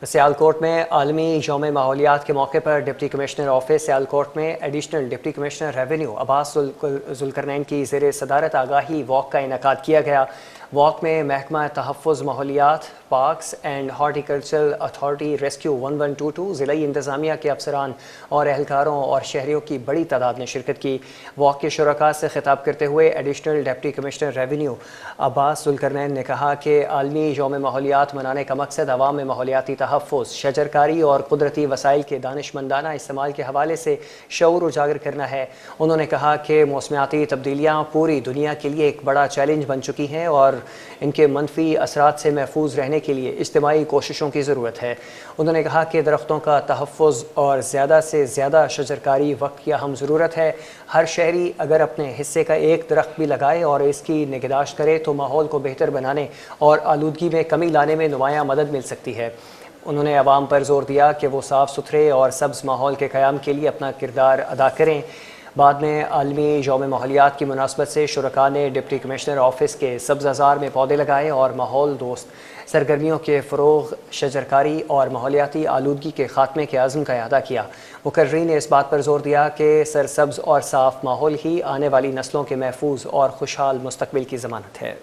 سیالکوٹ میں عالمی یوم ماحولیات کے موقع پر ڈپٹی کمشنر آفس سیالکوٹ میں ایڈیشنل ڈپٹی کمشنر ریونیو عباس ذوالقرنین کی زیر صدارت آگاہی واک کا انعقاد کیا گیا۔ واک میں محکمہ تحفظ ماحولیات، parks and horticultural authority rescue 1122 ضلعی انتظامیہ کے افسران اور اہلکاروں اور شہریوں کی بڑی تعداد نے شرکت کی۔ واک کے شرکاء سے خطاب کرتے ہوئے ایڈیشنل ڈپٹی کمشنر ریونیو عباس ذوالقرنین نے کہا کہ عالمی یوم ماحولیات منانے کا مقصد عوام میں ماحولیاتی تحفظ، شجرکاری اور قدرتی وسائل کے دانشمندانہ استعمال کے حوالے سے شعور اجاگر کرنا ہے۔ انہوں نے کہا کہ موسمیاتی تبدیلیاں پوری دنیا کے لیے ایک بڑا چیلنج بن چکی ہیں اور ان کے منفی اثرات سے محفوظ رہنے کے لیے اجتماعی کوششوں کی ضرورت ہے۔ انہوں نے کہا کہ درختوں کا تحفظ اور زیادہ سے زیادہ شجرکاری وقت کی اہم ضرورت ہے۔ ہر شہری اگر اپنے حصے کا ایک درخت بھی لگائے اور اس کی نگہداشت کرے تو ماحول کو بہتر بنانے اور آلودگی میں کمی لانے میں نمایاں مدد مل سکتی ہے۔ انہوں نے عوام پر زور دیا کہ وہ صاف ستھرے اور سبز ماحول کے قیام کے لیے اپنا کردار ادا کریں۔ بعد میں عالمی یوم ماحولیات کی مناسبت سے شرکاء نے ڈپٹی کمشنر آفس کے سبز ازار میں پودے لگائے اور ماحول دوست سرگرمیوں کے فروغ، شجرکاری اور ماحولیاتی آلودگی کے خاتمے کے عزم کا اعادہ کیا۔ مقررین نے اس بات پر زور دیا کہ سرسبز اور صاف ماحول ہی آنے والی نسلوں کے محفوظ اور خوشحال مستقبل کی ضمانت ہے۔